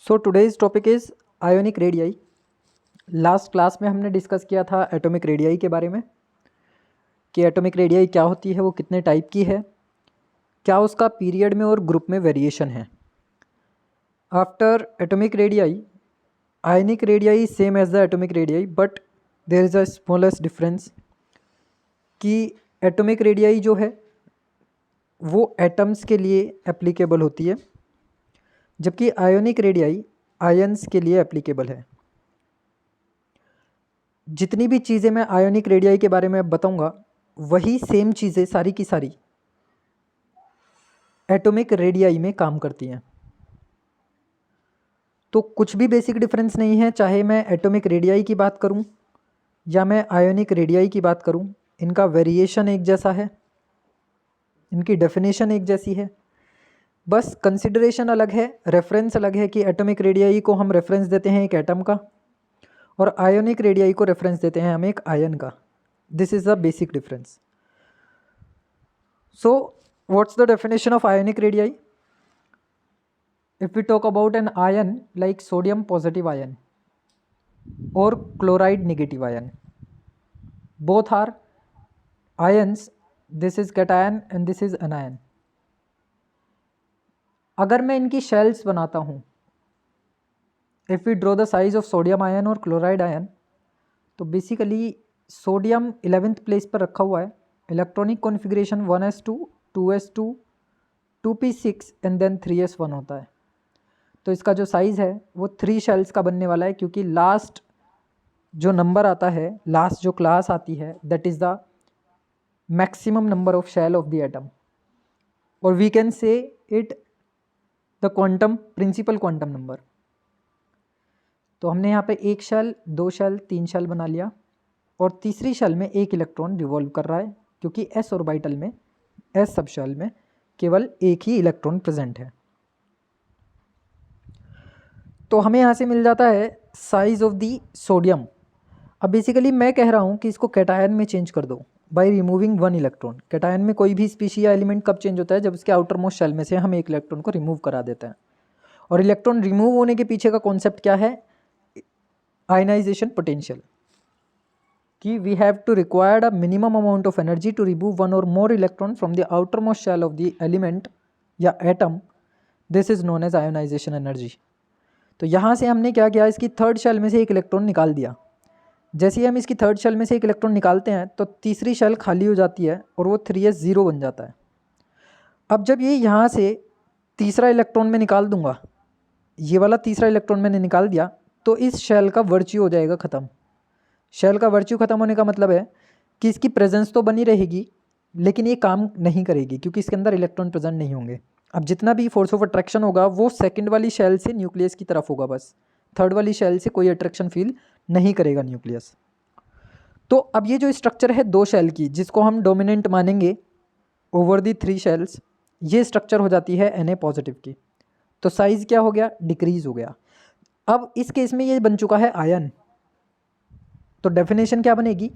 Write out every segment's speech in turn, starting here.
So today's topic is ionic radii. Last class में हमने discuss किया था एटॉमिक रेडियाई के बारे में कि एटॉमिक रेडियाई क्या होती है, वो कितने टाइप की है, क्या उसका पीरियड में और ग्रुप में वेरिएशन है। After atomic radii ionic radii same as the atomic radii, but there is a smallest difference कि एटॉमिक रेडियाई जो है वो एटम्स के लिए एप्लीकेबल होती है, जबकि आयोनिक रेडियाई आयंस के लिए एप्लीकेबल है। जितनी भी चीज़ें मैं आयोनिक रेडियाई के बारे में बताऊंगा वही सेम चीज़ें सारी की सारी एटॉमिक रेडियाई में काम करती हैं। तो कुछ भी बेसिक डिफरेंस नहीं है, चाहे मैं एटॉमिक रेडियाई की बात करूं या मैं आयोनिक रेडियाई की बात करूं, इनका वेरिएशन एक जैसा है, इनकी डेफिनेशन एक जैसी है, बस कंसिडरेशन अलग है, रेफरेंस अलग है कि एटॉमिक रेडियाई को हम रेफरेंस देते हैं एक एटम का और आयोनिक रेडियाई को रेफरेंस देते हैं हम एक आयन का। This is the basic difference. So, what's the definition of ionic radii? If we talk about an ion like sodium positive ion or chloride negative ion, both are ions. This is cation and this is anion. अगर मैं इनकी shells बनाता हूँ, if we draw the size of sodium ion और chloride ion, तो basically sodium 11th place पर रखा हुआ है, electronic configuration 1s2 2s2 2p6 and then 3s1 होता है। तो इसका जो साइज़ है वो 3 शेल्स का बनने वाला है, क्योंकि लास्ट जो नंबर आता है, लास्ट जो क्लास आती है, that is the maximum number of shell of the atom, और we can say it the quantum principle quantum number. तो हमने यहाँ पे एक शेल, दो शेल, तीन शेल बना लिया, और तीसरी शेल में एक इलेक्ट्रॉन रिवॉल्व कर रहा है, क्योंकि एस ऑर्बिटल में, एस सब शेल में केवल एक ही इलेक्ट्रॉन प्रेजेंट है। तो हमें यहाँ से मिल जाता है साइज ऑफ दी सोडियम। अब बेसिकली मैं कह रहा हूँ कि इसको कैटायन में चेंज कर दो बाय रिमूविंग 1 इलेक्ट्रॉन। कैटायन में कोई भी स्पीशी या एलिमेंट कब चेंज होता है? जब उसके आउटर मोस्ट शेल में से हम एक इलेक्ट्रॉन को रिमूव करा देते हैं। और इलेक्ट्रॉन रिमूव होने के पीछे का कॉन्सेप्ट क्या है? आयनाइजेशन पोटेंशियल, कि we have to required a minimum amount of energy to remove 1 और more electron from the outer most shell of the element या atom. This is known as ionisation energy. तो यहाँ से हमने क्या किया, इसकी थर्ड शेल में से एक इलेक्ट्रॉन निकाल दिया। जैसे ही हम इसकी थर्ड शेल में से एक इलेक्ट्रॉन निकालते हैं तो तीसरी शेल खाली हो जाती है और वो 3s0 बन जाता है। अब जब ये यहाँ से तीसरा इलेक्ट्रॉन में निकाल दूंगा, ये वाला तीसरा इलेक्ट्रॉन मैंने निकाल दिया, तो इस शेल का वर्च्यू हो जाएगा ख़त्म। शेल का वर्च्यू ख़त्म होने का मतलब है कि इसकी प्रेजेंस तो बनी रहेगी, लेकिन ये काम नहीं करेगी, क्योंकि इसके अंदर इलेक्ट्रॉन प्रेजेंट नहीं होंगे। अब जितना भी फोर्स ऑफ अट्रैक्शन होगा वो सेकंड वाली शेल से न्यूक्लियस की तरफ होगा, बस थर्ड वाली शेल से कोई अट्रैक्शन फील नहीं करेगा न्यूक्लियस। तो अब ये जो स्ट्रक्चर है दो शेल की, जिसको हम डोमिनेंट मानेंगे ओवर दी 3 शेल्स, ये स्ट्रक्चर हो जाती है Na पॉजिटिव की। तो साइज़ क्या हो गया? डिक्रीज हो गया। अब इस केस में ये बन चुका है आयन। तो डेफिनेशन क्या बनेगी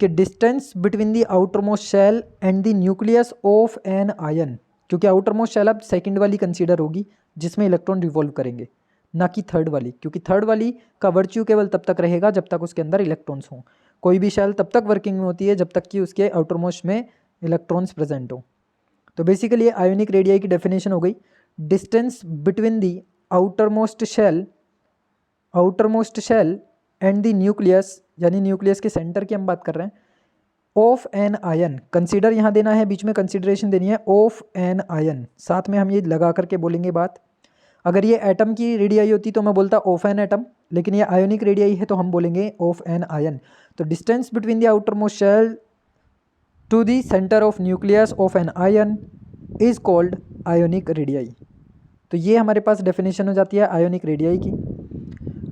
कि distance between the outer most shell and the nucleus of an ion, क्योंकि आउटर मोस्ट शेल अब सेकंड वाली कंसीडर होगी जिसमें इलेक्ट्रॉन रिवॉल्व करेंगे, ना कि थर्ड वाली, क्योंकि थर्ड वाली का वर्च्यू केवल तब तक रहेगा जब तक उसके अंदर इलेक्ट्रॉन्स हों। कोई भी शेल तब तक वर्किंग में होती है जब तक कि उसके आउटर मोस्ट में इलेक्ट्रॉन्स प्रेजेंट हो। तो बेसिकली आयोनिक रेडियाई की डेफिनेशन हो गई, distance between the outer most shell and the nucleus, यानी न्यूक्लियस के सेंटर की हम बात कर रहे हैं, ऑफ एन आयन। कंसीडर यहाँ देना है, बीच में कंसीडरेशन देनी है, ऑफ एन आयन। साथ में हम ये लगा करके बोलेंगे बात। अगर ये एटम की रेडियाई होती तो मैं बोलता ऑफ एन एटम, लेकिन ये आयोनिक रेडियाई है तो हम बोलेंगे ऑफ एन आयन। तो distance between the outer most shell to the centre of nucleus of an ion is called ionic radii. तो ये हमारे पास डेफिनेशन हो जाती है आयोनिक रेडियाई की।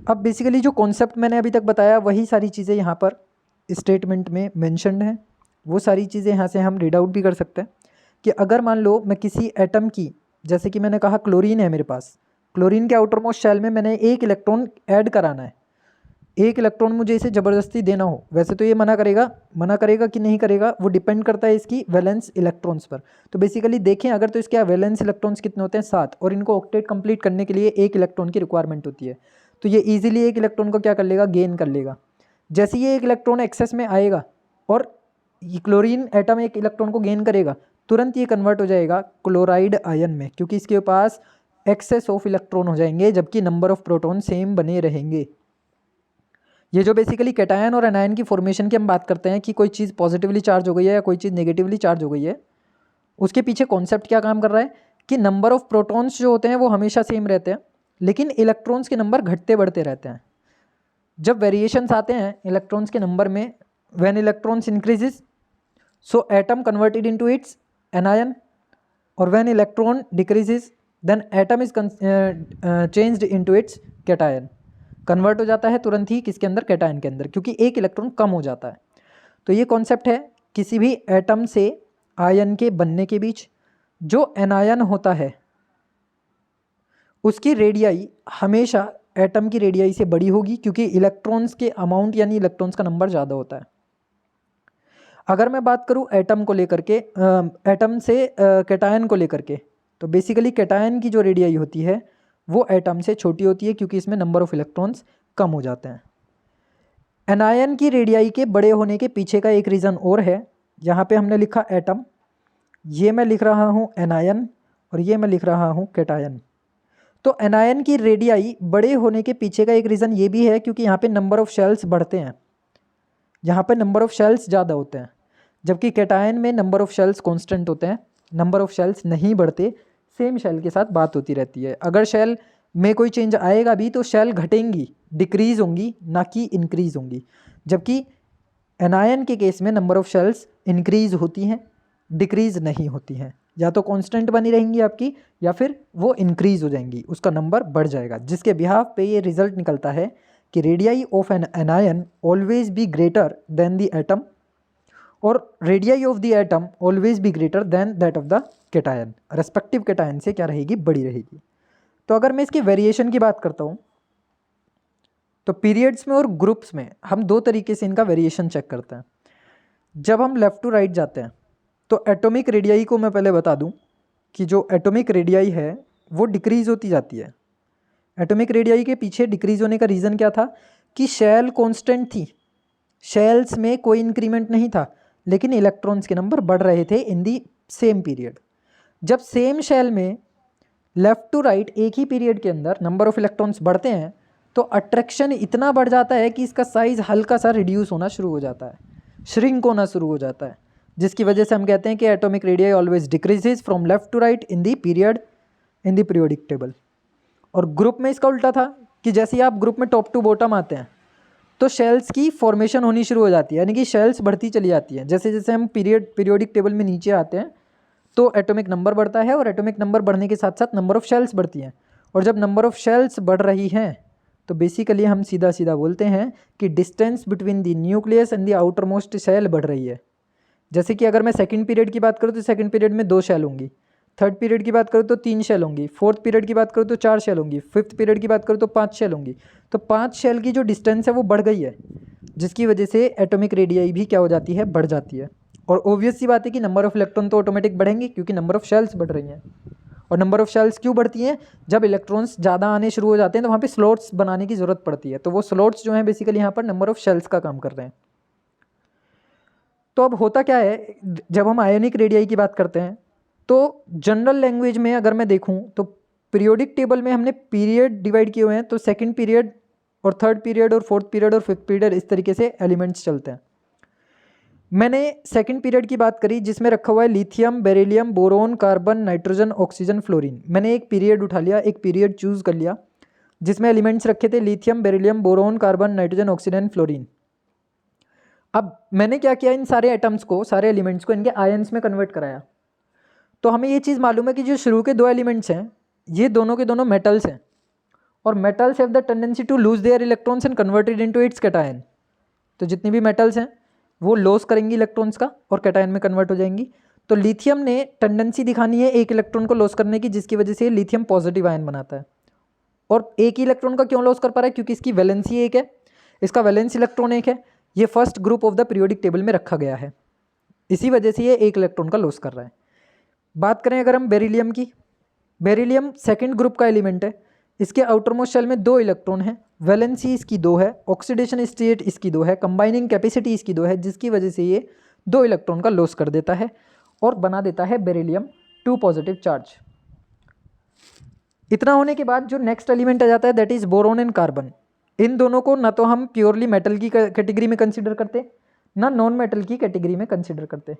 अब बेसिकली जो कॉन्सेप्ट मैंने अभी तक बताया वही सारी चीज़ें यहाँ पर स्टेटमेंट में मेंशन्ड हैं। वो सारी चीज़ें यहाँ से हम रीड आउट भी कर सकते हैं कि अगर मान लो मैं किसी एटम की, जैसे कि मैंने कहा क्लोरीन है मेरे पास, क्लोरीन के आउटर मोस्ट शेल में मैंने एक इलेक्ट्रॉन ऐड कराना है, एक इलेक्ट्रॉन मुझे इसे ज़बरदस्ती देना हो, वैसे तो ये मना करेगा कि नहीं करेगा, वो डिपेंड करता है इसकी वैलेंस इलेक्ट्रॉन्स पर। तो बेसिकली देखें अगर, तो इसके वैलेंस इलेक्ट्रॉन्स कितने होते हैं, 7, और इनको ऑक्टेट कंप्लीट करने के लिए एक इलेक्ट्रॉन की रिक्वायरमेंट होती है। तो ये ईजिली एक इलेक्ट्रॉन को क्या कर लेगा, गेन कर लेगा। जैसे ये एक इलेक्ट्रॉन एक्सेस में आएगा और क्लोरीन एटम एक इलेक्ट्रॉन को गेन करेगा, तुरंत ये कन्वर्ट हो जाएगा क्लोराइड आयन में, क्योंकि इसके पास एक्सेस ऑफ इलेक्ट्रॉन हो जाएंगे, जबकि नंबर ऑफ प्रोटॉन सेम बने रहेंगे। ये जो बेसिकली कैटायन और एनायन की फॉर्मेशन की हम बात करते हैं कि कोई चीज़ पॉजिटिवली चार्ज हो गई है या कोई चीज़ नेगेटिवली चार्ज हो गई है, उसके पीछे कॉन्सेप्ट क्या काम कर रहा है कि नंबर ऑफ प्रोटॉन्स जो होते हैं वो हमेशा सेम रहते हैं, लेकिन इलेक्ट्रॉन्स के नंबर घटते बढ़ते रहते हैं। जब वेरिएशंस आते हैं इलेक्ट्रॉन्स के नंबर में, when electrons increases so atom converted into its anion, और when electron decreases then atom is changed into its cation. Convert हो जाता है तुरंत ही किसके अंदर, कैटायन के अंदर, क्योंकि एक इलेक्ट्रॉन कम हो जाता है। तो ये कॉन्सेप्ट है किसी भी एटम से आयन के बनने के बीच। जो एनायन होता है उसकी रेडियाई हमेशा एटम की रेडियाई से बड़ी होगी, क्योंकि इलेक्ट्रॉन्स के अमाउंट यानी इलेक्ट्रॉन्स का नंबर ज़्यादा होता है। अगर मैं बात करूँ एटम को लेकर के, एटम से कैटायन को लेकर के, तो बेसिकली कैटायन की जो रेडियाई होती है वो एटम से छोटी होती है, क्योंकि इसमें नंबर ऑफ इलेक्ट्रॉन्स कम हो जाते हैं। एनायन की रेडियाई के बड़े होने के पीछे का एक रीज़न और है। यहाँ पे हमने लिखा एटम, ये मैं लिख रहा हूँ एनायन, और ये मैं लिख रहा हूँ कैटायन। तो एनायन की रेडियाई बड़े होने के पीछे का एक रीज़न ये भी है, क्योंकि यहाँ पे नंबर ऑफ शेल्स बढ़ते हैं, यहाँ पे नंबर ऑफ शेल्स ज़्यादा होते हैं, जबकि कैटायन में नंबर ऑफ शेल्स कांस्टेंट होते हैं, नंबर ऑफ शेल्स नहीं बढ़ते, सेम शेल के साथ बात होती रहती है। अगर शेल में कोई चेंज आएगा भी तो शेल घटेंगी, डिक्रीज़ होंगी, ना कि इंक्रीज़ होंगी। जबकि एनायन के केस में नंबर ऑफ शेल्स इंक्रीज़ होती हैं, डिक्रीज़ नहीं होती हैं, या तो कांस्टेंट बनी रहेंगी आपकी या फिर वो इंक्रीज़ हो जाएंगी, उसका नंबर बढ़ जाएगा। जिसके बिहाफ पे ये रिजल्ट निकलता है कि radii of an anion always be greater than the atom, और radii of the atom always be greater than that of the cation. Respective cation से क्या रहेगी, बड़ी रहेगी। तो अगर मैं इसकी वेरिएशन की बात करता हूँ, तो पीरियड्स में और ग्रुप्स में हम दो तरीके से इनका वेरिएशन चेक करते हैं। जब हम लेफ़्ट टू राइट जाते हैं तो एटॉमिक रेडियाई को मैं पहले बता दूं कि जो एटॉमिक रेडियाई है वो डिक्रीज़ होती जाती है। एटॉमिक रेडियाई के पीछे डिक्रीज़ होने का रीज़न क्या था कि शेल कांस्टेंट थी, शेल्स में कोई इंक्रीमेंट नहीं था, लेकिन इलेक्ट्रॉन्स के नंबर बढ़ रहे थे इन दी सेम पीरियड। जब सेम शेल में लेफ़्ट टू राइट एक ही पीरियड के अंदर नंबर ऑफ इलेक्ट्रॉन्स बढ़ते हैं तो अट्रैक्शन इतना बढ़ जाता है कि इसका साइज़ हल्का सा रिड्यूस होना शुरू हो जाता है, श्रिंक होना शुरू हो जाता है, जिसकी वजह से हम कहते हैं कि atomic radii always decreases from left to right in the period in the periodic table. और ग्रुप में इसका उल्टा था कि जैसे ही आप ग्रुप में टॉप टू बॉटम आते हैं तो शेल्स की फॉर्मेशन होनी शुरू हो जाती है, यानी कि शेल्स बढ़ती चली जाती हैं। जैसे जैसे हम पीरियोडिक टेबल में नीचे आते हैं तो एटॉमिक नंबर बढ़ता है, और एटॉमिक नंबर बढ़ने के साथ साथ नंबर ऑफ शेल्स बढ़ती हैं। और जब नंबर ऑफ शेल्स बढ़ रही हैं तो बेसिकली हम सीधा सीधा बोलते हैं कि distance between the nucleus and the outer most shell बढ़ रही है। जैसे कि अगर मैं सेकंड पीरियड की बात करूँ तो सेकंड पीरियड में 2 शेल होंगी, थर्ड पीरियड की बात करूँ तो 3 शेल होंगी, फोर्थ पीरियड की बात करूँ तो 4 शेल होंगी, फिफ्थ पीरियड की बात करूँ तो 5 शेल होंगी। तो 5 शेल की जो डिस्टेंस है वो बढ़ गई है, जिसकी वजह से एटॉमिक रेडियाई भी क्या हो जाती है, बढ़ जाती है। और ऑब्वियस सी बात है कि नंबर ऑफ इलेक्ट्रॉन तो ऑटोमेटिक बढ़ेंगे, क्योंकि नंबर ऑफ शेल्स बढ़ रही हैं। और नंबर ऑफ शेल्स क्यों बढ़ती हैं, जब इलेक्ट्रॉन्स ज़्यादा आने शुरू हो जाते हैं तो वहाँ पे स्लॉट्स बनाने की ज़रूरत पड़ती है। तो वो स्लॉट्स जो हैं बेसिकली यहाँ पर नंबर ऑफ शेल्स का काम कर रहे हैं। तो अब होता क्या है, जब हम आयोनिक रेडियाई की बात करते हैं तो जनरल लैंग्वेज में अगर मैं देखूं तो पीरियोडिक टेबल में हमने पीरियड डिवाइड किए हुए हैं, तो सेकंड पीरियड और थर्ड पीरियड और फोर्थ पीरियड और फिफ्थ पीरियड इस तरीके से एलिमेंट्स चलते हैं। मैंने सेकंड पीरियड की बात करी जिसमें रखा हुआ है lithium, beryllium, boron, carbon, nitrogen, oxygen, fluorine. मैंने एक पीरियड उठा लिया, एक पीरियड चूज़ कर लिया जिसमें एलिमेंट्स रखे थे lithium, beryllium, boron, carbon, nitrogen, oxygen, fluorine. अब मैंने क्या किया, इन सारे एटम्स को, सारे एलिमेंट्स को इनके आयन्स में कन्वर्ट कराया। तो हमें ये चीज़ मालूम है कि जो शुरू के 2 एलिमेंट्स हैं ये दोनों के दोनों मेटल्स हैं, और metals have the tendency to lose their electrons and converted into its cation. तो जितनी भी मेटल्स हैं वो लॉस करेंगी इलेक्ट्रॉन्स का और कैटायन में कन्वर्ट हो जाएंगी। तो लिथियम ने टेंडेंसी दिखानी है एक इलेक्ट्रॉन को लॉस करने की, जिसकी वजह से लिथियम पॉजिटिव आयन बनाता है। और एक ही इलेक्ट्रॉन का क्यों लॉस कर पा रहा है, क्योंकि इसकी वैलेंसी एक है। इसका वैलेंस इलेक्ट्रॉन एक है, ये first group of the periodic table में रखा गया है, इसी वजह से ये एक इलेक्ट्रॉन का लॉस कर रहा है। बात करें अगर हम बेरिलियम की, बेरिलियम सेकंड ग्रुप का एलिमेंट है, इसके आउटर मोस्ट शेल में 2 इलेक्ट्रॉन है, वैलेंसी इसकी 2 है, ऑक्सीडेशन स्टेट इसकी 2 है, कंबाइनिंग कैपेसिटी इसकी 2 है, जिसकी वजह से ये 2 इलेक्ट्रॉन का लॉस कर देता है और बना देता है बेरिलियम 2 पॉजिटिव चार्ज। इतना होने के बाद जो नेक्स्ट एलिमेंट आ जाता है that is boron and carbon. इन दोनों को ना तो हम प्योरली मेटल की कैटेगरी में कंसिडर करते, ना नॉन मेटल की कैटेगरी में कंसिडर करते,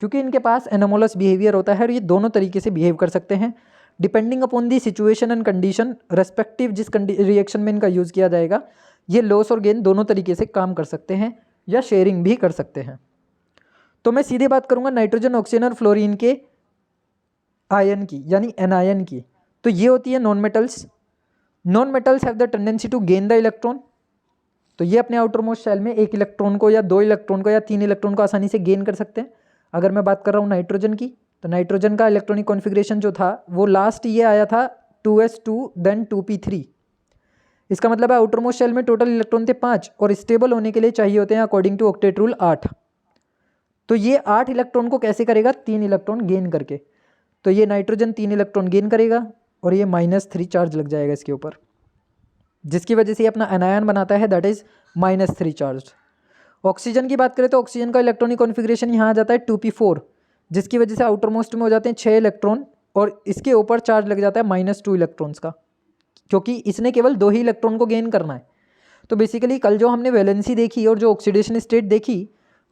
क्योंकि इनके पास एनोमोलस बिहेवियर होता है और ये दोनों तरीके से बिहेव कर सकते हैं depending upon the situation and condition respective. जिस रिएक्शन में इनका यूज़ किया जाएगा ये लॉस और गेन दोनों तरीके से काम कर सकते हैं या शेयरिंग भी कर सकते हैं। तो मैं सीधे बात करूंगा नाइट्रोजन, ऑक्सीजन और फ्लोरीन के आयन की, यानी एनायन की। तो ये होती है non metals. Non metals have the tendency to gain the electron, तो ये अपने आउटर मोस्ट शेल में 1 इलेक्ट्रॉन को या 2 इलेक्ट्रॉन को या 3 इलेक्ट्रॉन को आसानी से गेन कर सकते हैं। अगर मैं बात कर रहा हूँ नाइट्रोजन की, तो नाइट्रोजन का इलेक्ट्रॉनिक कॉन्फ़िगरेशन जो था वो लास्ट ये आया था 2s2 देन 2p3। इसका मतलब है आउटर मोस्ट शेल में टोटल इलेक्ट्रॉन थे 5 और स्टेबल होने के लिए चाहिए होते हैं अकॉर्डिंग टू ऑक्टेट रूल 8। तो ये 8 इलेक्ट्रॉन को कैसे करेगा, 3 इलेक्ट्रॉन गेन करके। तो ये नाइट्रोजन 3 इलेक्ट्रॉन गेन करेगा और ये -3 चार्ज लग जाएगा इसके ऊपर, जिसकी वजह से ये अपना एनायन बनाता है दैट इज -3 चार्ज। ऑक्सीजन की बात करें तो ऑक्सीजन का इलेक्ट्रॉनिक कॉन्फ़िगरेशन यहाँ आ जाता है 2p4, जिसकी वजह से आउटर मोस्ट में हो जाते हैं 6 इलेक्ट्रॉन और इसके ऊपर चार्ज लग जाता है -2 इलेक्ट्रॉन्स का, क्योंकि इसने केवल 2 ही इलेक्ट्रॉन को गेन करना है। तो बेसिकली कल जो हमने वैलेंसी देखी और जो ऑक्सीडेशन स्टेट देखी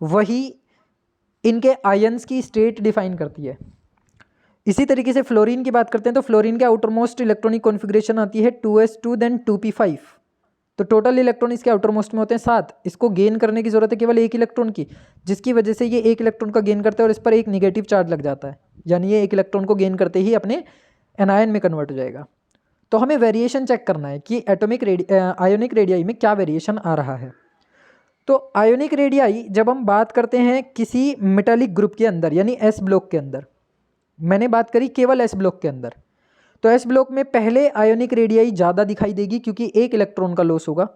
वही इनके आयंस की स्टेट डिफाइन करती है। इसी तरीके से फ्लोरीन की बात करते हैं तो फ्लोरीन के आउटर मोस्ट इलेक्ट्रॉनिक कॉन्फ़िगरेशन आती है 2s2 देन 2p5। तो टोटल इलेक्ट्रॉन इसके आउटर मोस्ट में होते हैं 7। इसको गेन करने की जरूरत है केवल 1 इलेक्ट्रॉन की, जिसकी वजह से ये 1 इलेक्ट्रॉन का गेन करता है और इस पर एक निगेटिव चार्ज लग जाता है, यानी ये 1 इलेक्ट्रॉन को गेन करते ही अपने एनायन में कन्वर्ट हो जाएगा। तो हमें वेरिएशन चेक करना है कि आयोनिक रेडियाई में क्या वेरिएशन आ रहा है। तो आयोनिक रेडियाई जब हम बात करते हैं किसी मेटालिक ग्रुप के अंदर यानी एस ब्लॉक के अंदर, मैंने बात करी केवल एस ब्लॉक के अंदर, तो एस ब्लॉक में पहले आयोनिक रेडियाई ज़्यादा दिखाई देगी क्योंकि 1 इलेक्ट्रॉन का लॉस होगा,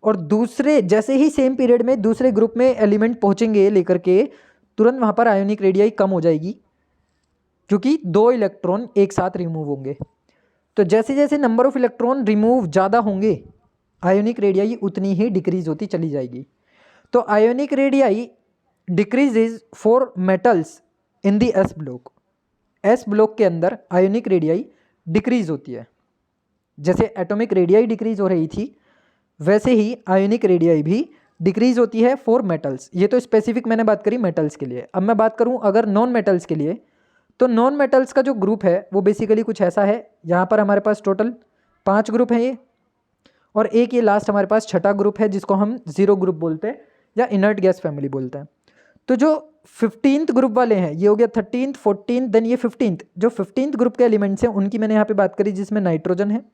और दूसरे जैसे ही सेम पीरियड में दूसरे ग्रुप में एलिमेंट पहुंचेंगे लेकर के तुरंत वहाँ पर आयोनिक रेडियाई कम हो जाएगी क्योंकि 2 इलेक्ट्रॉन एक साथ रिमूव होंगे। तो जैसे जैसे नंबर ऑफ इलेक्ट्रॉन रिमूव ज़्यादा होंगे आयोनिक रेडियाई उतनी ही डिक्रीज होती चली जाएगी। तो ionic radii decreases for metals in the S block. S block के अंदर आयोनिक रेडियाई डिक्रीज होती है, जैसे एटॉमिक रेडियाई डिक्रीज हो रही थी वैसे ही आयोनिक रेडियाई भी डिक्रीज होती है फॉर मेटल्स। ये तो स्पेसिफिक मैंने बात करी मेटल्स के लिए। अब मैं बात करूं अगर नॉन मेटल्स के लिए, तो नॉन मेटल्स का जो ग्रुप है वो बेसिकली कुछ ऐसा है। यहाँ पर हमारे पास टोटल 5 ग्रुप हैं ये, और एक ये लास्ट हमारे पास छठा ग्रुप है जिसको हम जीरो ग्रुप बोलते हैं या इनर्ट गैस फैमिली बोलते हैं। तो जो 15th ग्रुप वाले हैं ये हो गया 13th 14th देन ये 15th। जो 15th ग्रुप के एलिमेंट्स हैं उनकी मैंने यहाँ पे बात करी जिसमें नाइट्रोजन है।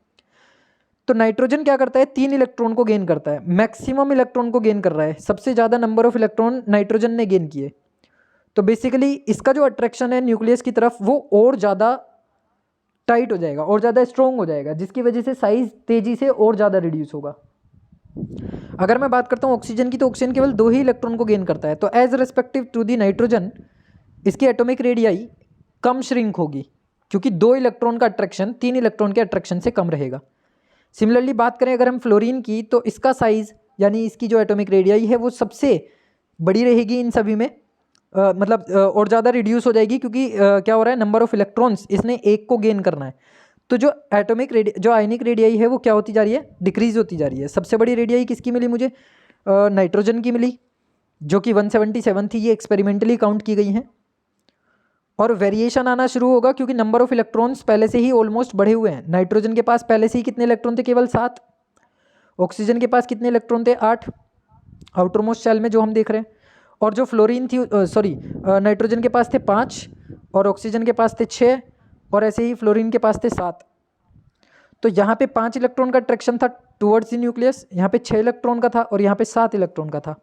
तो नाइट्रोजन क्या करता है, 3 इलेक्ट्रॉन को गेन करता है, मैक्सिमम इलेक्ट्रॉन को गेन कर रहा है, सबसे ज़्यादा नंबर ऑफ इलेक्ट्रॉन नाइट्रोजन ने गेन किए। तो बेसिकली इसका जो अट्रैक्शन है न्यूक्लियस की तरफ वो और ज़्यादा टाइट हो जाएगा और ज़्यादा स्ट्रॉन्ग हो जाएगा, जिसकी वजह से साइज तेज़ी से और ज़्यादा रिड्यूस होगा। अगर मैं बात करता हूँ ऑक्सीजन की, तो ऑक्सीजन केवल 2 ही इलेक्ट्रॉन को गेन करता है। तो as respective to the nitrogen इसकी एटॉमिक रेडियाई कम श्रिंक होगी क्योंकि 2 इलेक्ट्रॉन का अट्रैक्शन 3 इलेक्ट्रॉन के अट्रैक्शन से कम रहेगा। सिमिलरली बात करें अगर हम फ्लोरीन की, तो इसका साइज यानी इसकी जो एटॉमिक रेडियाई है वो सबसे बड़ी रहेगी इन सभी में, और ज़्यादा रिड्यूस हो जाएगी क्योंकि क्या हो रहा है, नंबर ऑफ इलेक्ट्रॉन्स इसने एक को गेन करना है। तो जो आयनिक रेडियाई है वो क्या होती जा रही है, डिक्रीज होती जा रही है। सबसे बड़ी रेडियाई किसकी मिली मुझे, नाइट्रोजन की मिली जो कि 177 थी, ये एक्सपेरिमेंटली काउंट की गई हैं। और वेरिएशन आना शुरू होगा क्योंकि नंबर ऑफ इलेक्ट्रॉन्स पहले से ही ऑलमोस्ट बढ़े हुए हैं। नाइट्रोजन के पास पहले से ही कितने इलेक्ट्रॉन थे, केवल 7। ऑक्सीजन के पास कितने इलेक्ट्रॉन थे, 8 आउटर मोस्ट शेल में जो हम देख रहे हैं। और जो फ्लोरीन थी नाइट्रोजन के पास थे 5 और ऑक्सीजन के पास थे 6 और ऐसे ही फ्लोरीन के पास थे 7। तो यहाँ पे 5 इलेक्ट्रॉन का अट्रैक्शन था टुवर्ड्स द न्यूक्लियस, यहाँ पे 6 इलेक्ट्रॉन का था और यहाँ पे 7 इलेक्ट्रॉन का था।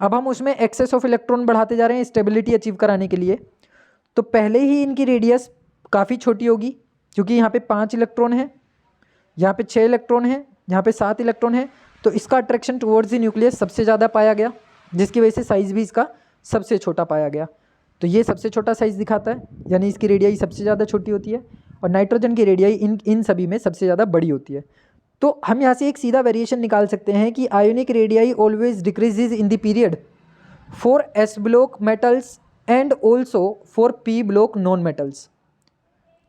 अब हम उसमें एक्सेस ऑफ इलेक्ट्रॉन बढ़ाते जा रहे हैं स्टेबिलिटी अचीव कराने के लिए। तो पहले ही इनकी रेडियस काफ़ी छोटी होगी क्योंकि यहाँ पे 5 इलेक्ट्रॉन है, यहाँ पे 6 इलेक्ट्रॉन है, यहाँ पे 7 इलेक्ट्रॉन है। तो इसका अट्रैक्शन टुवर्ड्स द न्यूक्लियस सबसे ज़्यादा पाया गया, जिसकी वजह से साइज़ भी इसका सबसे छोटा पाया गया। तो ये सबसे छोटा साइज़ दिखाता है, यानी इसकी रेडियाई सबसे ज़्यादा छोटी होती है, और नाइट्रोजन की रेडियाई इन सभी में सबसे ज़्यादा बड़ी होती है। तो हम यहाँ से एक सीधा वेरिएशन निकाल सकते हैं कि ionic radii always decreases in the period for S block metals and also for P block non metals.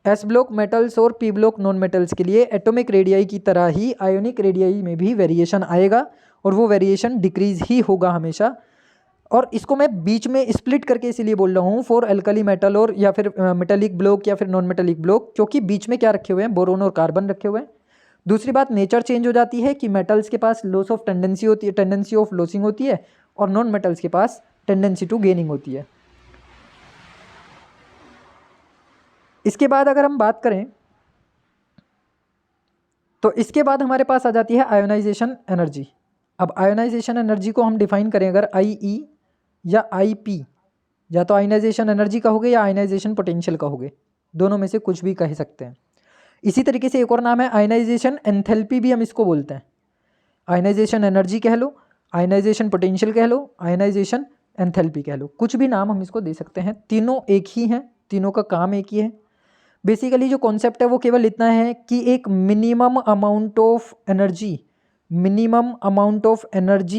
S block metals और पी ब्लॉक नॉन मेटल्स के लिए एटॉमिक रेडियाई की तरह ही आयोनिक रेडियाई में भी वेरिएशन आएगा, और वो वेरिएशन डिक्रीज ही होगा हमेशा। और इसको मैं बीच में स्प्लिट करके इसीलिए बोल रहा हूँ फॉर एल्कली मेटल और या फिर मेटेलिक ब्लॉक या फिर नॉन मेटेलिक ब्लॉक, क्योंकि बीच में क्या रखे हुए हैं, बोरोन और कार्बन रखे हुए हैं। दूसरी बात, नेचर चेंज हो जाती है कि मेटल्स के पास लॉस ऑफ टेंडेंसी होती है, टेंडेंसी ऑफ लॉसिंग होती है, और नॉन मेटल्स के पास टेंडेंसी टू गेनिंग होती है। इसके बाद अगर हम बात करें तो इसके बाद हमारे पास आ जाती है आयोनाइजेशन एनर्जी। अब आयोनाइजेशन एनर्जी को हम डिफाइन करें अगर आई या आई, या तो आयोनाइजेशन एनर्जी कहोगे या आयोनाइजेशन पोटेंशियल कहोगे, दोनों में से कुछ भी कह सकते हैं। इसी तरीके से एक और नाम है आयोनाइजेशन एंथैल्पी, भी हम इसको बोलते हैं। आयोनाइजेशन एनर्जी कह लो, आयोनाइजेशन पोटेंशियल कह लो, आयोनाइजेशन एंथैल्पी कह लो, कुछ भी नाम हम इसको दे सकते हैं, तीनों एक ही हैं, तीनों का काम एक ही है। बेसिकली जो कॉन्सेप्ट है वो केवल इतना है कि एक minimum amount of energy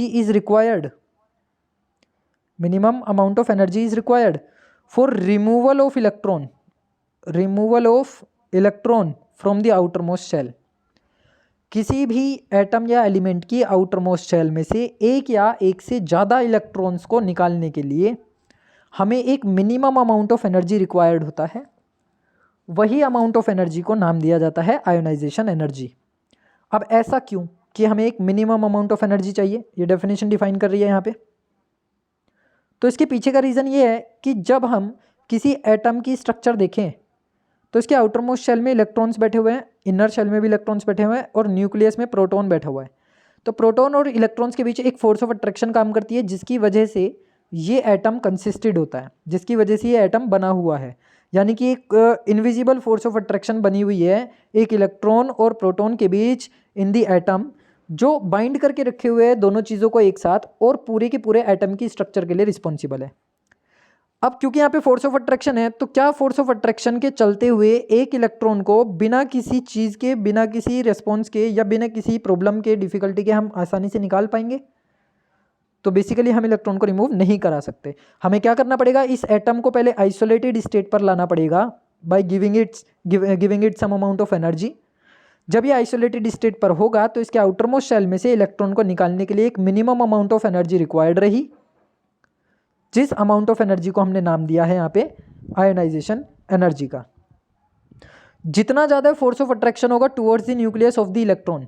is required, minimum amount of energy is required for removal of electron from the outer most shell. किसी भी एटम या एलिमेंट की आउटर मोस्ट शेल में से एक या एक से ज़्यादा इलेक्ट्रॉन्स को निकालने के लिए हमें एक minimum amount of energy required होता है। वही अमाउंट ऑफ एनर्जी को नाम दिया जाता है आयोनाइजेशन एनर्जी। अब ऐसा क्यों कि हमें एक मिनिमम अमाउंट ऑफ एनर्जी चाहिए, ये डेफिनेशन डिफाइन कर रही है यहाँ पे। तो इसके पीछे का रीज़न ये है कि जब हम किसी एटम की स्ट्रक्चर देखें तो इसके आउटर मोस्ट शेल में इलेक्ट्रॉन्स बैठे हुए हैं, इनर शेल में भी इलेक्ट्रॉन्स बैठे हुए हैं, और न्यूक्लियस में प्रोटॉन बैठा हुआ है। तो प्रोटॉन और इलेक्ट्रॉन्स के बीच एक फोर्स ऑफ अट्रैक्शन काम करती है, जिसकी वजह से ये एटम कंसिस्टेड होता है, जिसकी वजह से ये एटम बना हुआ है। यानी कि एक इनविजिबल फोर्स ऑफ अट्रैक्शन बनी हुई है एक इलेक्ट्रॉन और प्रोटॉन के बीच इन दी एटम, जो बाइंड करके रखे हुए हैं दोनों चीज़ों को एक साथ, और पूरे के पूरे एटम की स्ट्रक्चर के लिए रिस्पॉन्सिबल है। अब क्योंकि यहाँ पे फोर्स ऑफ अट्रैक्शन है, तो क्या फोर्स ऑफ अट्रैक्शन के चलते हुए एक इलेक्ट्रॉन को बिना किसी चीज़ के, बिना किसी रेस्पॉन्स के या बिना किसी प्रॉब्लम के, डिफिकल्टी के हम आसानी से निकाल पाएंगे? तो बेसिकली हम इलेक्ट्रॉन को रिमूव नहीं करा सकते। हमें क्या करना पड़ेगा, इस एटम को पहले आइसोलेटेड स्टेट पर लाना पड़ेगा by giving it some amount of energy. जब ये आइसोलेटेड स्टेट पर होगा तो इसके आउटर मोस्ट शेल में से इलेक्ट्रॉन को निकालने के लिए एक minimum amount of energy required रही, जिस अमाउंट ऑफ एनर्जी को हमने नाम दिया है यहाँ पे आयोनाइजेशन एनर्जी का। जितना ज़्यादा फोर्स ऑफ अट्रैक्शन होगा towards the nucleus of the electron,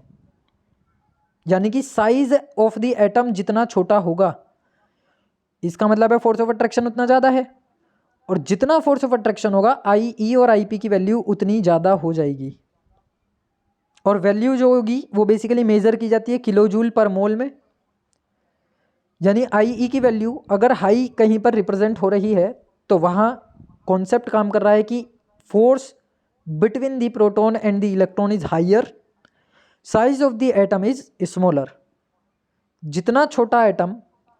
यानी कि साइज ऑफ द एटम जितना छोटा होगा, इसका मतलब है फोर्स ऑफ अट्रैक्शन उतना ज़्यादा है, और जितना फोर्स ऑफ अट्रैक्शन होगा आई और आई की वैल्यू उतनी ज़्यादा हो जाएगी। और वैल्यू जो होगी वो बेसिकली मेजर की जाती है किलोजूल पर मोल में। यानी आई की वैल्यू अगर हाई कहीं पर रिप्रेजेंट हो रही है तो वहाँ कॉन्सेप्ट काम कर रहा है कि force between the proton and the electron is higher, size of the atom is smaller. जितना छोटा atom,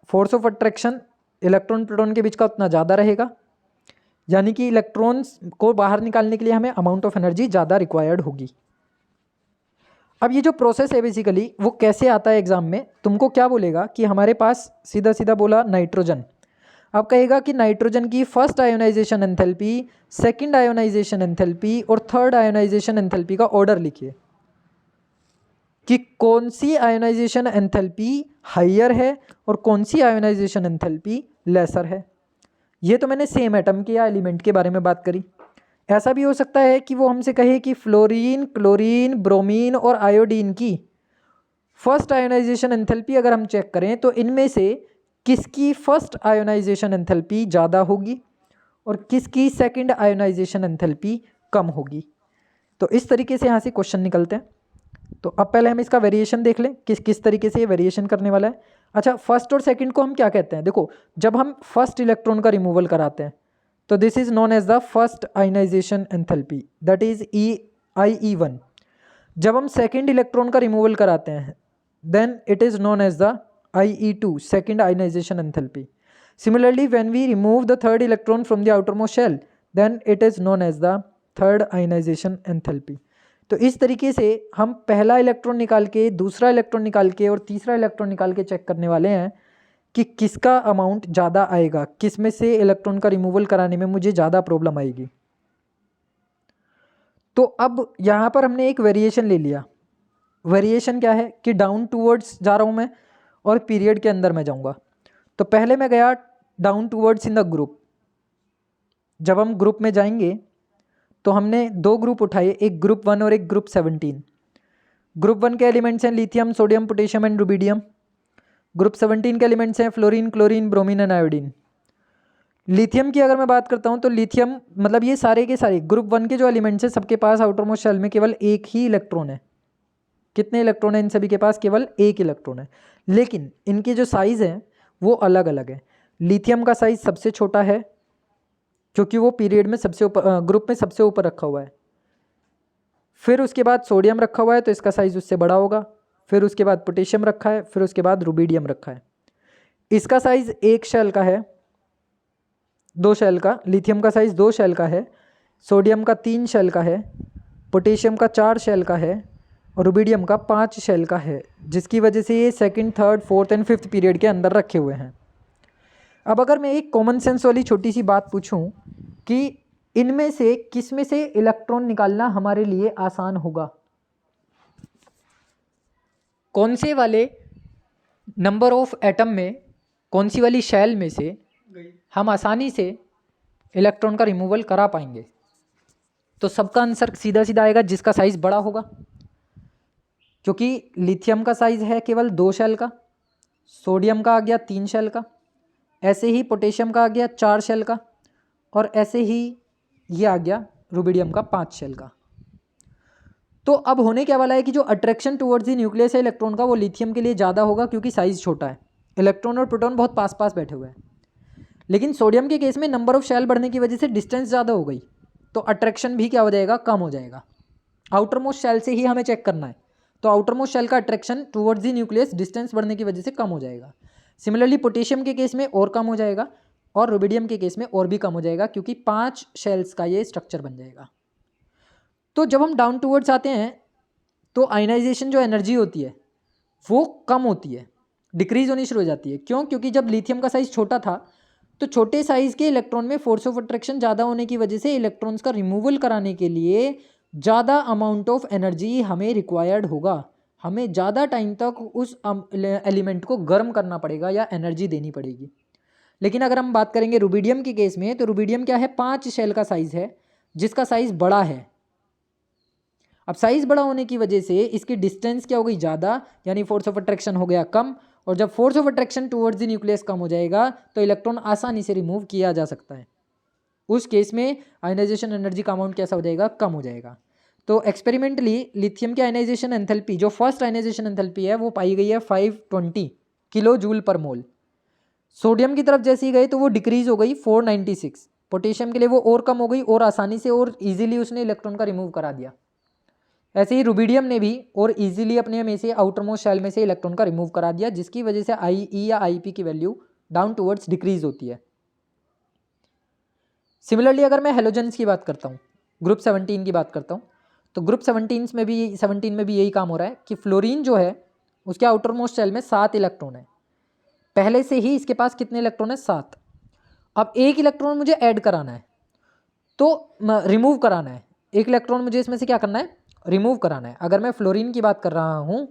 force of attraction electron proton के बीच का उतना ज़्यादा रहेगा, यानी कि इलेक्ट्रॉन्स को बाहर निकालने के लिए हमें अमाउंट ऑफ एनर्जी ज़्यादा रिक्वायर्ड होगी। अब ये जो प्रोसेस है बेसिकली वो कैसे आता है एग्जाम में, तुमको क्या बोलेगा कि हमारे पास सीधा सीधा बोला नाइट्रोजन, अब कहेगा कि नाइट्रोजन की first ionisation enthalpy, second ionisation enthalpy और थर्ड आयोनाइजेशन एंथैल्पी का ऑर्डर लिखिए कि कौन सी आयोनाइजेशन एंथैल्पी हाइयर है और कौन सी आयोनाइजेशन एंथैल्पी लेसर है। ये तो मैंने सेम एटम के या एलिमेंट के बारे में बात करी। ऐसा भी हो सकता है कि वो हमसे कहे कि फ्लोरीन, क्लोरीन, ब्रोमीन और आयोडीन की फर्स्ट आयोनाइजेशन एंथैल्पी अगर हम चेक करें तो इनमें से किसकी फर्स्ट आयोनाइजेशन एंथैल्पी ज़्यादा होगी और किसकी सेकंड आयोनाइजेशन एंथैल्पी कम होगी। तो इस तरीके से यहाँ से क्वेश्चन निकलते हैं। तो अब पहले हम इसका वेरिएशन देख लें किस किस तरीके से ये वेरिएशन करने वाला है। अच्छा, फर्स्ट और सेकंड को हम क्या कहते हैं, देखो जब हम फर्स्ट इलेक्ट्रॉन का रिमूवल कराते हैं तो this is known as the first ionisation enthalpy, that is आई1। जब हम सेकंड इलेक्ट्रॉन का रिमूवल कराते हैं then it is known as the IE2, second ionization enthalpy. Similarly, when we remove the third electron from the outermost shell, then it is known as the third ionization enthalpy. तो इस तरीके से हम पहला electron निकाल के, दूसरा electron निकाल के और तीसरा इलेक्ट्रॉन निकाल के चेक करने वाले हैं कि किसका अमाउंट ज़्यादा आएगा, किस में से इलेक्ट्रॉन का रिमूवल कराने में मुझे ज़्यादा प्रॉब्लम आएगी। तो अब यहाँ पर हमने एक वेरिएशन ले लिया। वेरिएशन क्या है कि डाउन टूवर्ड्स जा रहा हूँ मैं और पीरियड के अंदर मैं जाऊँगा। तो पहले मैं गया down towards in the group. जब हम ग्रुप में जाएंगे तो हमने दो ग्रुप उठाए, एक ग्रुप 1 और एक ग्रुप 17। ग्रुप 1 के एलिमेंट्स हैं lithium, sodium, potassium and rubidium. Group 17 के एलिमेंट्स हैं fluorine, chlorine, bromine and iodine. Lithium की अगर मैं बात करता हूँ तो लिथियम मतलब ये सारे के सारे ग्रुप 1 के जो एलिमेंट्स हैं सबके पास आउटर मोस्ट शेल में केवल एक ही इलेक्ट्रॉन है। कितने इलेक्ट्रॉन है इन सभी के पास? केवल एक इलेक्ट्रॉन है। लेकिन इनके जो साइज़ हैं वो अलग अलग है। लिथियम का साइज़ सबसे छोटा है क्योंकि वो पीरियड में सबसे ऊपर, ग्रुप में सबसे ऊपर रखा हुआ है। फिर उसके बाद सोडियम रखा हुआ है तो इसका साइज़ उससे बड़ा होगा। फिर उसके बाद पोटेशियम रखा है, फिर उसके बाद रुबिडियम रखा है। इसका साइज़ एक शेल का है, 2 शेल का। लिथियम का साइज़ 2 शेल का है, सोडियम का 3 शेल का है, पोटेशियम का 4 शेल का है और रुबिडियम का 5 शेल का है, जिसकी वजह से ये second, third, fourth and fifth period के अंदर रखे हुए हैं। अब अगर मैं एक कॉमन सेंस वाली छोटी सी बात पूछूं कि इनमें से किस में से इलेक्ट्रॉन निकालना हमारे लिए आसान होगा, कौन से वाले नंबर ऑफ एटम में, कौन सी वाली शेल में से हम आसानी से इलेक्ट्रॉन का रिमूवल करा पाएंगे? तो सबका आंसर सीधा सीधा आएगा जिसका साइज़ बड़ा होगा, क्योंकि लिथियम का साइज़ है केवल 2 शेल का, सोडियम का आ गया 3 शेल का, ऐसे ही पोटेशियम का आ गया 4 शेल का और ऐसे ही ये आ गया रुबिडियम का 5 शेल का। तो अब होने क्या वाला है कि जो अट्रैक्शन टुवर्ड्स द न्यूक्लियस है इलेक्ट्रॉन का वो लिथियम के लिए ज़्यादा होगा क्योंकि साइज़ छोटा है, इलेक्ट्रॉन और प्रोटॉन बहुत पास पास बैठे हुए हैं। लेकिन सोडियम के केस में नंबर ऑफ शेल बढ़ने की वजह से डिस्टेंस ज़्यादा हो गई तो अट्रैक्शन भी क्या हो जाएगा? कम हो जाएगा। आउटर मोस्ट शेल से ही हमें चेक करना है तो आउटर मोस्ट शेल का attraction towards the nucleus distance बढ़ने की वजह से कम हो जाएगा। सिमिलरली पोटेशियम के केस में और कम हो जाएगा और रुबिडियम के केस में और भी कम हो जाएगा क्योंकि 5 शेल्स का ये स्ट्रक्चर बन जाएगा। तो जब हम डाउन टुवर्ड्स आते हैं तो आयनाइजेशन जो एनर्जी होती है वो कम होती है, डिक्रीज होनी शुरू हो जाती है। क्यों? क्योंकि जब लिथियम का साइज़ छोटा था तो छोटे साइज़ के इलेक्ट्रॉन में फोर्स ऑफ अट्रैक्शन ज़्यादा होने की वजह से इलेक्ट्रॉन्स का रिमूवल कराने के लिए ज़्यादा अमाउंट ऑफ एनर्जी हमें रिक्वायर्ड होगा। हमें ज़्यादा टाइम तक उस एलिमेंट को गर्म करना पड़ेगा या एनर्जी देनी पड़ेगी। लेकिन अगर हम बात करेंगे रुबिडियम के केस में तो रुबिडियम क्या है? 5 शेल का साइज़ है जिसका साइज़ बड़ा है। अब साइज़ बड़ा होने की वजह से इसकी डिस्टेंस क्या हो गई? ज़्यादा, यानी फोर्स ऑफ अट्रैक्शन हो गया कम। और जब force of attraction towards the nucleus कम हो जाएगा तो इलेक्ट्रॉन आसानी से रिमूव किया जा सकता है। उस केस में आयनाइजेशन एनर्जी का अमाउंट कैसा हो जाएगा? कम हो जाएगा। तो एक्सपेरिमेंटली लिथियम की आयनाइजेशन एंथैल्पी, जो फर्स्ट आयनाइजेशन एंथैल्पी है वो पाई गई है 520 किलो जूल पर मोल। सोडियम की तरफ जैसे ही गए तो वो डिक्रीज हो गई 496। पोटेशियम के लिए वो और कम हो गई और आसानी से और इजीली उसने इलेक्ट्रॉन का रिमूव करा दिया। ऐसे ही रुबिडियम ने भी और इजीली अपने में से आउटर मोस्ट शेल में से इलेक्ट्रॉन का रिमूव करा दिया, जिसकी वजह से IE या IP की वैल्यू डाउन टुवर्ड्स डिक्रीज होती है। सिमिलरली अगर मैं हेलोजेंस की बात करता हूँ, ग्रुप 17 की बात करता हूँ, तो ग्रुप 17 में भी यही काम हो रहा है कि फ्लोरीन जो है उसके आउटर मोस्ट शेल में 7 इलेक्ट्रॉन है। पहले से ही इसके पास कितने इलेक्ट्रॉन है? 7। अब एक इलेक्ट्रॉन मुझे ऐड कराना है तो रिमूव कराना है, एक इलेक्ट्रॉन मुझे इसमें से क्या करना है? रिमूव कराना है। अगर मैं फ्लोरीन की बात कर रहा हूँ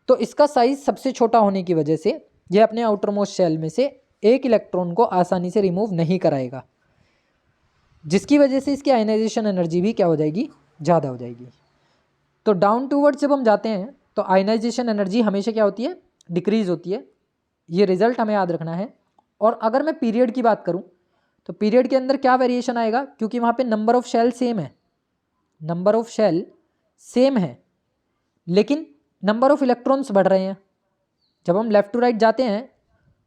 तो इसका साइज़ सबसे छोटा होने की वजह से यह अपने आउटर मोस्ट शेल में से एक इलेक्ट्रॉन को आसानी से रिमूव नहीं कराएगा, जिसकी वजह से इसकी आयनाइजेशन एनर्जी भी क्या हो जाएगी? ज़्यादा हो जाएगी। तो डाउन टूवर्ड्स जब हम जाते हैं तो आयनाइजेशन एनर्जी हमेशा क्या होती है? डिक्रीज होती है। ये रिजल्ट हमें याद रखना है। और अगर मैं पीरियड की बात करूँ तो पीरियड के अंदर क्या वेरिएशन आएगा? क्योंकि वहाँ पे नंबर ऑफ शेल सेम है, नंबर ऑफ शेल सेम है लेकिन नंबर ऑफ इलेक्ट्रॉन्स बढ़ रहे हैं। जब हम लेफ़्ट टू राइट जाते हैं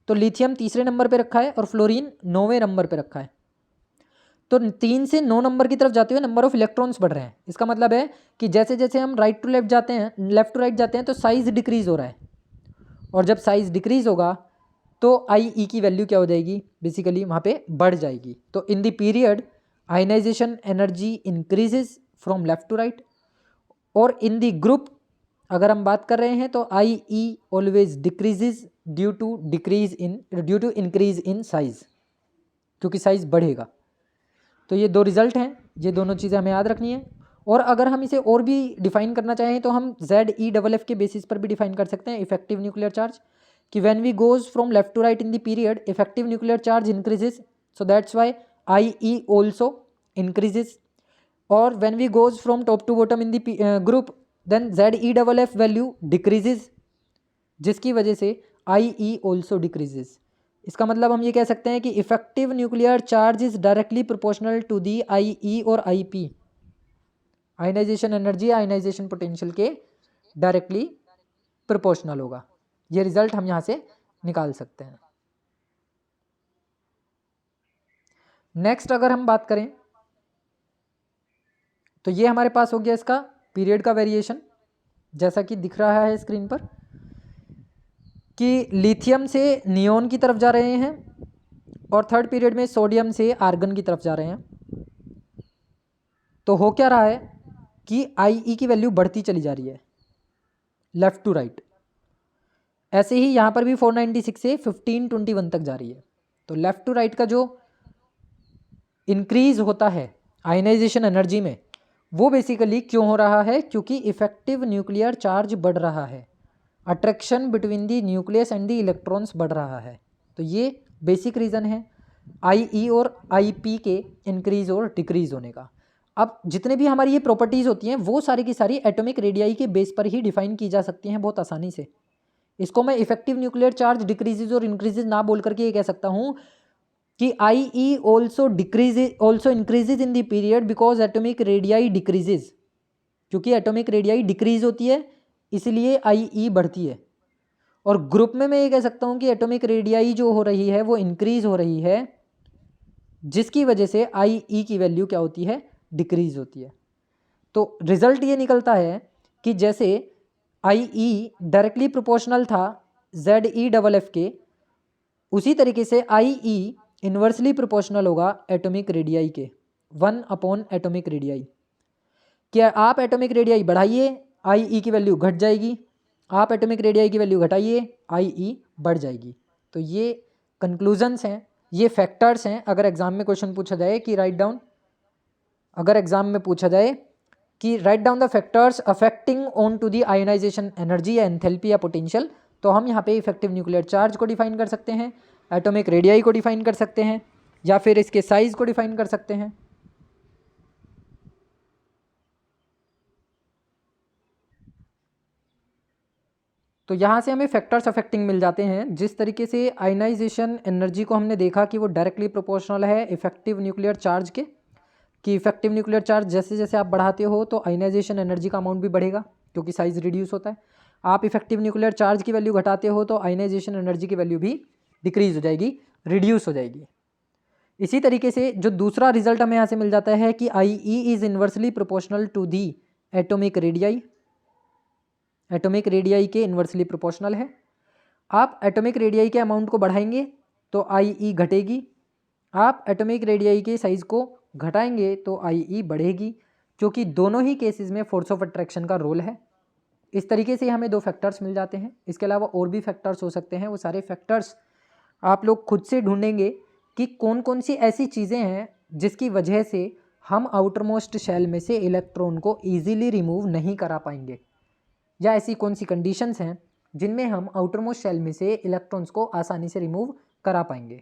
तो लिथियम तीसरे नंबर पे रखा है और फ्लोरीन 9वें नंबर पे रखा है। तो 3 से 9 नंबर की तरफ जाते हुए नंबर ऑफ इलेक्ट्रॉन्स बढ़ रहे हैं। इसका मतलब है कि जैसे जैसे हम राइट टू लेफ्ट जाते हैं, लेफ्ट टू राइट जाते हैं, तो साइज डिक्रीज हो रहा है, और जब साइज डिक्रीज होगा तो आई ई की वैल्यू क्या हो जाएगी, बेसिकली वहाँ पे बढ़ जाएगी। तो in the period ionization energy increases from left to right, और इन द ग्रुप अगर हम बात कर रहे हैं तो I E always decreases due to increase in size, क्योंकि साइज बढ़ेगा। तो ये 2 रिजल्ट हैं, ये दोनों चीज़ें हमें याद रखनी है। और अगर हम इसे और भी डिफाइन करना चाहें तो हम ZeF के बेसिस पर भी डिफाइन कर सकते हैं इफेक्टिव न्यूक्लियर चार्ज, कि when we goes from left to right in the period effective nuclear charge increases, so that's why IE also increases. और when we goes from top to bottom in the group then ZeF value decreases, जिसकी वजह से IE also decreases. इसका मतलब हम ये कह सकते हैं कि effective nuclear charge is directly proportional to the IE और IP, ionization energy ionization potential के डायरेक्टली प्रोपोर्शनल होगा। ये रिजल्ट हम यहाँ से निकाल सकते हैं। नेक्स्ट अगर हम बात करें तो ये हमारे पास हो गया इसका पीरियड का वेरिएशन, जैसा कि दिख रहा है स्क्रीन पर कि लिथियम से नियोन की तरफ जा रहे हैं और थर्ड पीरियड में सोडियम से आर्गन की तरफ जा रहे हैं। तो हो क्या रहा है कि IE की वैल्यू बढ़ती चली जा रही है लेफ्ट टू राइट। ऐसे ही यहाँ पर भी 496 से 1521 तक जा रही है। तो लेफ्ट टू राइट का जो इंक्रीज होता है आयनाइजेशन एनर्जी में, वो बेसिकली क्यों हो रहा है, क्योंकि इफेक्टिव न्यूक्लियर चार्ज बढ़ रहा है, attraction between the nucleus and the electrons बढ़ रहा है। तो ये बेसिक रीज़न है IE और IP के इंक्रीज और डिक्रीज होने का। अब जितने भी हमारी ये प्रॉपर्टीज़ होती हैं वो सारी की सारी एटॉमिक रेडियाई के बेस पर ही डिफाइन की जा सकती हैं बहुत आसानी से। इसको मैं इफेक्टिव न्यूक्लियर चार्ज डिक्रीजेज और इंक्रीजेज ना बोल करके ये कह सकता हूँ कि IE also increases in the period because atomic radii decreases, क्योंकि एटॉमिक रेडियाई डिक्रीज होती है इसलिए IE बढ़ती है। और ग्रुप में मैं ये कह सकता हूँ कि एटॉमिक रेडियाई जो हो रही है वो इंक्रीज हो रही है, जिसकी वजह से IE की वैल्यू क्या होती है, डिक्रीज होती है। तो रिजल्ट ये निकलता है कि जैसे IE डायरेक्टली प्रोपोर्शनल था ZeF के, उसी तरीके से IE इन्वर्सली प्रोपोर्शनल होगा एटॉमिक रेडियाई के, 1 एटॉमिक रेडियाई। क्या आप एटॉमिक रेडियाई बढ़ाइए IE की वैल्यू घट जाएगी, आप एटॉमिक रेडियाई की वैल्यू घटाइए IE बढ़ जाएगी। तो ये कंक्लूजन्स हैं, ये फैक्टर्स हैं। अगर एग्जाम में क्वेश्चन पूछा जाए कि write down the factors affecting on to the ionization energy या एंथैल्पी या पोटेंशियल, तो हम यहाँ पे इफेक्टिव न्यूक्लियर चार्ज को डिफाइन कर सकते हैं, एटॉमिक रेडियाई को डिफाइन कर सकते हैं, या फिर इसके साइज को डिफाइन कर सकते हैं। तो यहाँ से हमें फैक्टर्स अफेक्टिंग मिल जाते हैं। जिस तरीके से आयनाइजेशन एनर्जी को हमने देखा कि वो डायरेक्टली प्रोपोर्शनल है इफेक्टिव न्यूक्लियर चार्ज के, कि इफेक्टिव न्यूक्लियर चार्ज जैसे जैसे आप बढ़ाते हो तो आयनाइजेशन एनर्जी का अमाउंट भी बढ़ेगा क्योंकि साइज रिड्यूस होता है। आप इफेक्टिव न्यूक्लियर चार्ज की वैल्यू घटाते हो तो आयनाइजेशन एनर्जी की वैल्यू भी डिक्रीज हो जाएगी, रिड्यूस हो जाएगी। इसी तरीके से जो दूसरा रिजल्ट हमें यहाँ से मिल जाता है कि IE is inversely proportional to the atomic radii, atomic radii के इन्वर्सली प्रोपोर्शनल है। आप एटॉमिक रेडियाई के अमाउंट को बढ़ाएंगे तो IE घटेगी, आप एटॉमिक रेडियाई के साइज़ को घटाएंगे तो IE बढ़ेगी, क्योंकि दोनों ही केसेस में फोर्स ऑफ अट्रैक्शन का रोल है। इस तरीके से हमें 2 फैक्टर्स मिल जाते हैं। इसके अलावा और भी फैक्टर्स हो सकते हैं, वो सारे फैक्टर्स आप लोग खुद से ढूंढेंगे कि कौन कौन सी ऐसी चीज़ें हैं जिसकी वजह से हम आउटर मोस्ट शेल में से इलेक्ट्रॉन को ईजीली रिमूव नहीं करा पाएंगे, या ऐसी कौन सी कंडीशंस हैं जिनमें हम आउटर मोस्ट शेल में से इलेक्ट्रॉन्स को आसानी से रिमूव करा पाएंगे।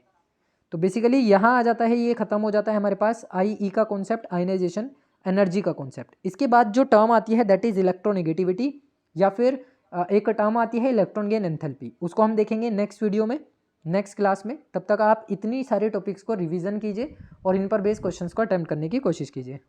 तो बेसिकली यहाँ आ जाता है, ये ख़त्म हो जाता है हमारे पास IE का कॉन्सेप्ट, आयनाइजेशन एनर्जी का कॉन्सेप्ट। इसके बाद जो टर्म आती है दैट इज़ इलेक्ट्रोनेगेटिविटी, या फिर एक टर्म आती है इलेक्ट्रॉन गेन एंथैल्पी। उसको हम देखेंगे नेक्स्ट वीडियो में, नेक्स्ट क्लास में। तब तक आप इतनी सारे टॉपिक्स को रिवीजन कीजिए और इन पर बेस्ड क्वेश्चंस को अटेम्प्ट करने की कोशिश कीजिए।